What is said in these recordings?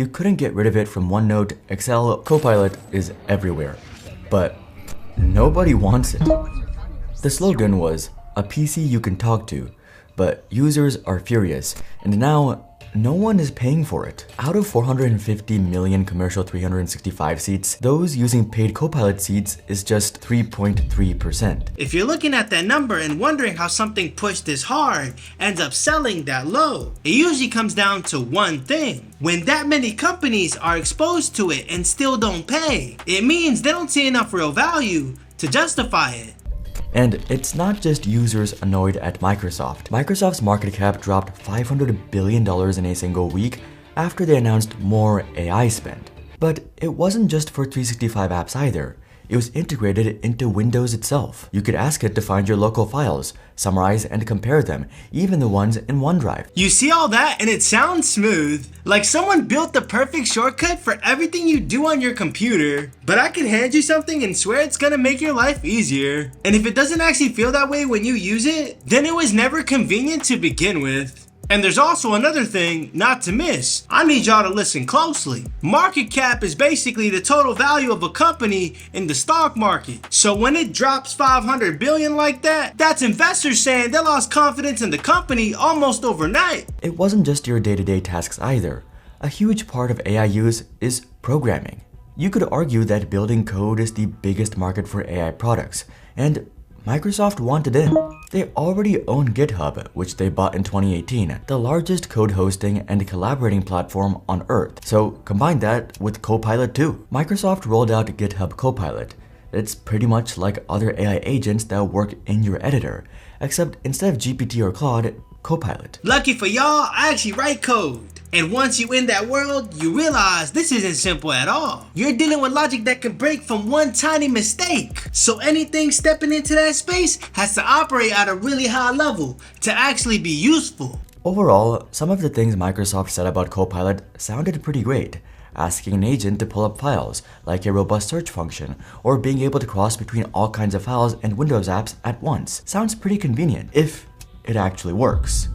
You couldn't get rid of it from OneNote, Excel. Copilot is everywhere, but nobody wants it. The slogan was, "A PC you can talk to," but users are furious, and now no one is paying for it. Out of 450 million commercial 365 seats, those using paid Copilot seats is just 3.3%. If you're looking at that number and wondering how something pushed this hard ends up selling that low, it usually comes down to one thing. When that many companies are exposed to it and still don't pay, it means they don't see enough real value to justify it. And it's not just users annoyed at Microsoft. Microsoft's market cap dropped $500 billion in a single week after they announced more AI spend. But it wasn't just for 365 apps either. It was integrated into Windows itself. You could ask it to find your local files, summarize and compare them, even the ones in OneDrive. You see all that and it sounds smooth, like someone built the perfect shortcut for everything you do on your computer. But I can hand you something and swear it's gonna make your life easier. And if it doesn't actually feel that way when you use it, then it was never convenient to begin with. And there's also another thing not to miss. I need y'all to listen closely. Market cap is basically the total value of a company in the stock market. So when it drops 500 billion like that, that's investors saying they lost confidence in the company almost overnight. It wasn't just your day-to-day tasks either. A huge part of AI use is programming. You could argue that building code is the biggest market for AI products, and Microsoft wanted in. They already own GitHub, which they bought in 2018, the largest code hosting and collaborating platform on Earth. So combine that with Copilot too. Microsoft rolled out GitHub Copilot. It's pretty much like other AI agents that work in your editor, except instead of GPT or Claude, Copilot. Lucky for y'all, I actually write code. And once you in that world, you realize this isn't simple at all. You're dealing with logic that can break from one tiny mistake. So anything stepping into that space has to operate at a really high level to actually be useful. Overall, some of the things Microsoft said about Copilot sounded pretty great. Asking an agent to pull up files, like a robust search function, or being able to cross between all kinds of files and Windows apps at once. Sounds pretty convenient, if it actually works.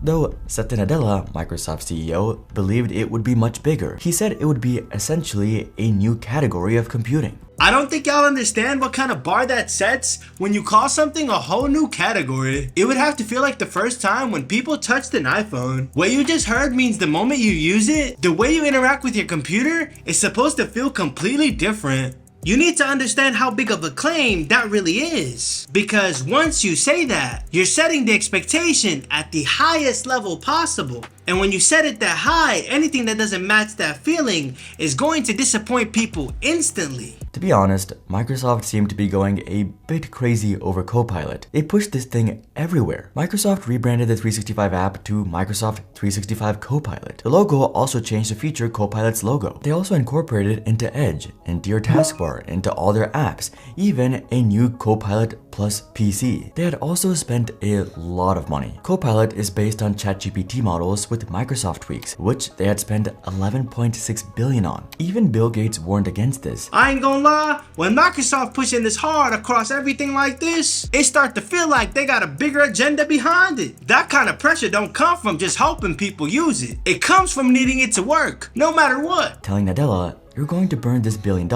Though Satya Nadella, Microsoft CEO, believed it would be much bigger. He said it would be essentially a new category of computing. I don't think y'all understand what kind of bar that sets when you call something a whole new category. It would have to feel like the first time when people touched an iPhone. What you just heard means the moment you use it, the way you interact with your computer is supposed to feel completely different. You need to understand how big of a claim that really is. Because once you say that, you're setting the expectation at the highest level possible. And when you set it that high, anything that doesn't match that feeling is going to disappoint people instantly. To be honest, Microsoft seemed to be going a bit crazy over Copilot. They pushed this thing everywhere. Microsoft rebranded the 365 app to Microsoft 365 Copilot. The logo also changed to feature Copilot's logo. They also incorporated it into Edge, into your taskbar, into all their apps, even a new Copilot Plus PC. They had also spent a lot of money. Copilot is based on ChatGPT models with Microsoft tweaks, which they had spent $11.6 billion on. Even Bill Gates warned against this. I ain't gonna lie, when Microsoft pushing this hard across everything like this, it start to feel like they got a bigger agenda behind it. That kind of pressure don't come from just helping people use it. It comes from needing it to work, no matter what. Telling Nadella, "You're going to burn this $1 billion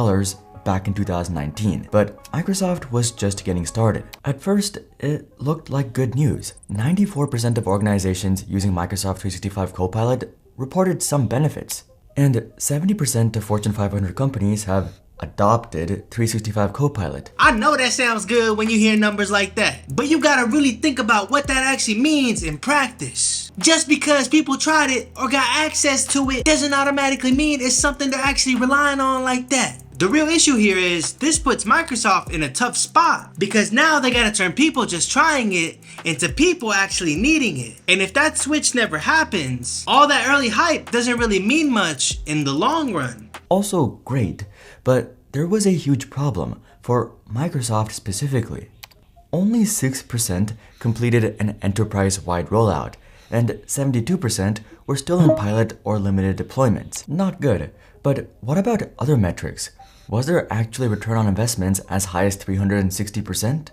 back in 2019, but Microsoft was just getting started. At first, it looked like good news. 94% of organizations using Microsoft 365 Copilot reported some benefits, and 70% of Fortune 500 companies have adopted 365 Copilot. I know that sounds good when you hear numbers like that, but you gotta really think about what that actually means in practice. Just because people tried it or got access to it doesn't automatically mean it's something they're actually relying on like that. The real issue here is this puts Microsoft in a tough spot because now they gotta turn people just trying it into people actually needing it. And if that switch never happens, all that early hype doesn't really mean much in the long run. Also great, but there was a huge problem for Microsoft specifically. Only 6% completed an enterprise-wide rollout, and 72% were still in pilot or limited deployments. Not good, but what about other metrics? Was there actually return on investments as high as 360%?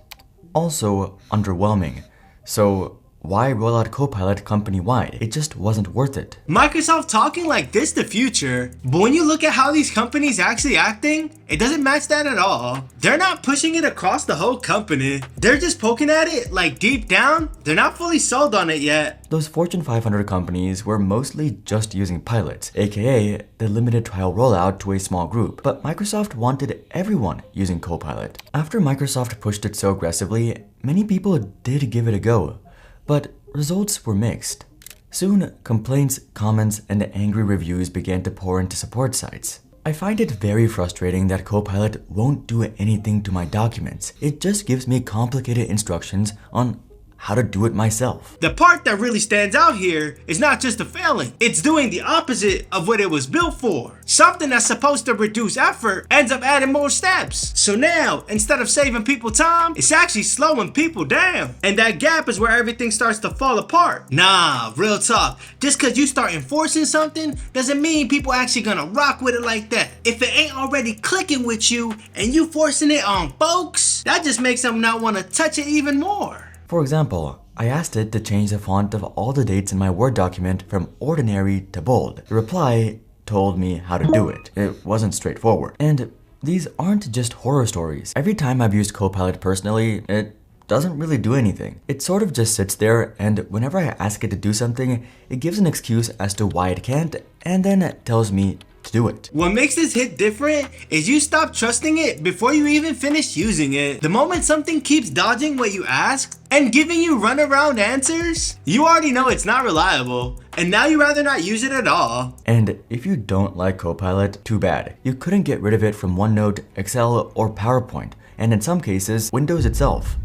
Also underwhelming. So why roll out Copilot company-wide? It just wasn't worth it. Microsoft talking like this the future, but when you look at how these companies actually acting, it doesn't match that at all. They're not pushing it across the whole company. They're just poking at it like deep down, they're not fully sold on it yet. Those Fortune 500 companies were mostly just using pilots, aka the limited trial rollout to a small group, but Microsoft wanted everyone using Copilot. After Microsoft pushed it so aggressively, many people did give it a go, but results were mixed. Soon, complaints, comments, and angry reviews began to pour into support sites. I find it very frustrating that Copilot won't do anything to my documents. It just gives me complicated instructions on how to do it myself. The part that really stands out here is not just a failing, it's doing the opposite of what it was built for. Something that's supposed to reduce effort ends up adding more steps. So now, instead of saving people time, it's actually slowing people down. And that gap is where everything starts to fall apart. Nah, real talk, just cause you start enforcing something doesn't mean people actually gonna rock with it like that. If it ain't already clicking with you and you forcing it on folks, that just makes them not wanna touch it even more. For example, I asked it to change the font of all the dates in my Word document from ordinary to bold. The reply told me how to do it. It wasn't straightforward. And these aren't just horror stories. Every time I've used Copilot personally, it doesn't really do anything. It sort of just sits there, and whenever I ask it to do something, it gives an excuse as to why it can't, and then it tells me to do it. What makes this hit different is you stop trusting it before you even finish using it. The moment something keeps dodging what you asked and giving you runaround answers, you already know it's not reliable, and now you rather not use it at all. And if you don't like Copilot, too bad. You couldn't get rid of it from OneNote, Excel, or PowerPoint, and in some cases, Windows itself.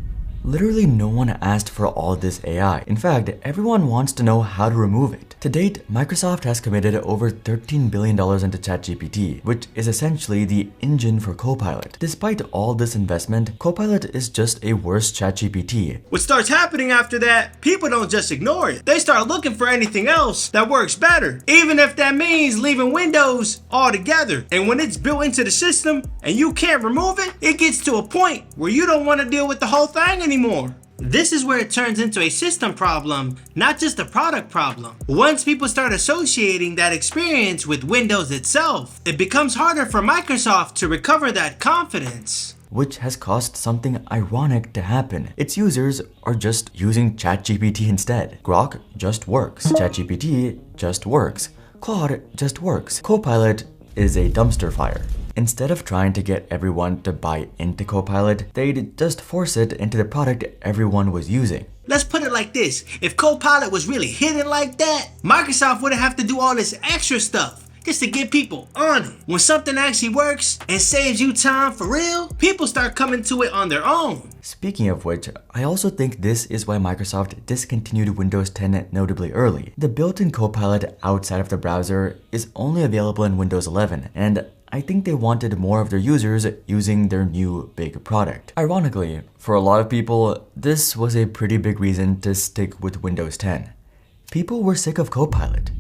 Literally no one asked for all this AI. In fact, everyone wants to know how to remove it. To date, Microsoft has committed over $13 billion into ChatGPT, which is essentially the engine for Copilot. Despite all this investment, Copilot is just a worse ChatGPT. What starts happening after that, people don't just ignore it. They start looking for anything else that works better, even if that means leaving Windows altogether. And when it's built into the system and you can't remove it, it gets to a point where you don't want to deal with the whole thing anymore. This is where it turns into a system problem, not just a product problem. Once people start associating that experience with Windows itself, it becomes harder for Microsoft to recover that confidence. Which has caused something ironic to happen. Its users are just using ChatGPT instead. Grok just works. ChatGPT just works. Claude just works. Copilot is a dumpster fire. Instead of trying to get everyone to buy into Copilot, they'd just force it into the product everyone was using. Let's put it like this, if Copilot was really hidden like that, Microsoft wouldn't have to do all this extra stuff just to get people on it. When something actually works and saves you time for real, people start coming to it on their own. Speaking of which, I also think this is why Microsoft discontinued Windows 10 notably early. The built-in Copilot outside of the browser is only available in Windows 11, and I think they wanted more of their users using their new big product. Ironically, for a lot of people, this was a pretty big reason to stick with Windows 10. People were sick of Copilot.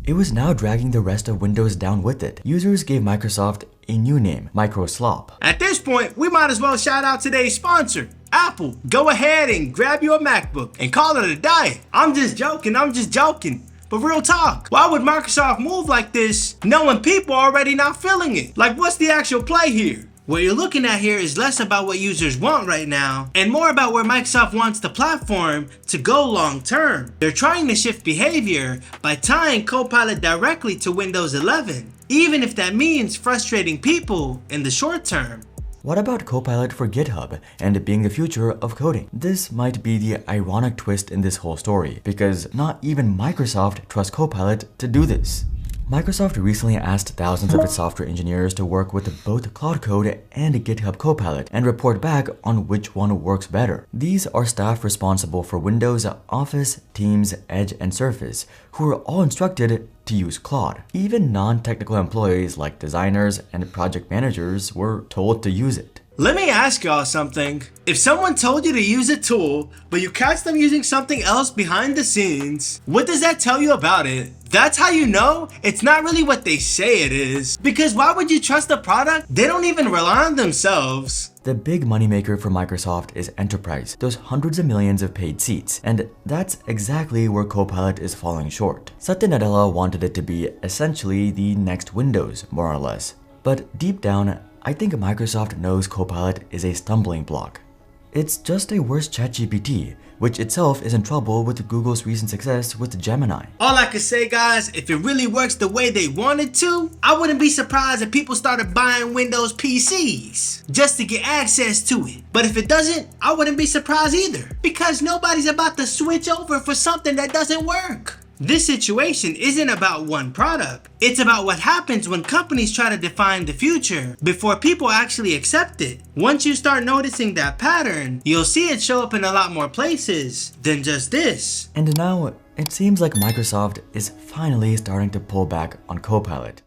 It was now dragging the rest of Windows down with it. Users gave Microsoft a new name, Microslop. At this point, we might as well shout out today's sponsor, Apple. Go ahead and grab your MacBook and call it a day. I'm just joking. But real talk, why would Microsoft move like this knowing people are already not feeling it? Like, what's the actual play here? What you're looking at here is less about what users want right now and more about where Microsoft wants the platform to go long term. They're trying to shift behavior by tying Copilot directly to Windows 11, even if that means frustrating people in the short term. What about Copilot for GitHub and being the future of coding? This might be the ironic twist in this whole story, because not even Microsoft trusts Copilot to do this. Microsoft recently asked thousands of its software engineers to work with both Cloud Code and GitHub Copilot and report back on which one works better. These are staff responsible for Windows, Office, Teams, Edge, and Surface, who are all instructed to use Claude. Even non-technical employees like designers and project managers were told to use it. Let me ask y'all something. If someone told you to use a tool, but you catch them using something else behind the scenes, what does that tell you about it? That's how you know it's not really what they say it is. Because why would you trust a product they don't even rely on themselves? The big moneymaker for Microsoft is Enterprise, those hundreds of millions of paid seats, and that's exactly where Copilot is falling short. Satya Nadella wanted it to be essentially the next Windows, more or less. But deep down, I think Microsoft knows Copilot is a stumbling block. It's just a worse ChatGPT, which itself is in trouble with Google's recent success with Gemini. All I can say, guys, if it really works the way they want it to, I wouldn't be surprised if people started buying Windows PCs just to get access to it. But if it doesn't, I wouldn't be surprised either, because nobody's about to switch over for something that doesn't work. This situation isn't about one product. It's about what happens when companies try to define the future before people actually accept it. Once you start noticing that pattern, you'll see it show up in a lot more places than just this. And now, it seems like Microsoft is finally starting to pull back on Copilot.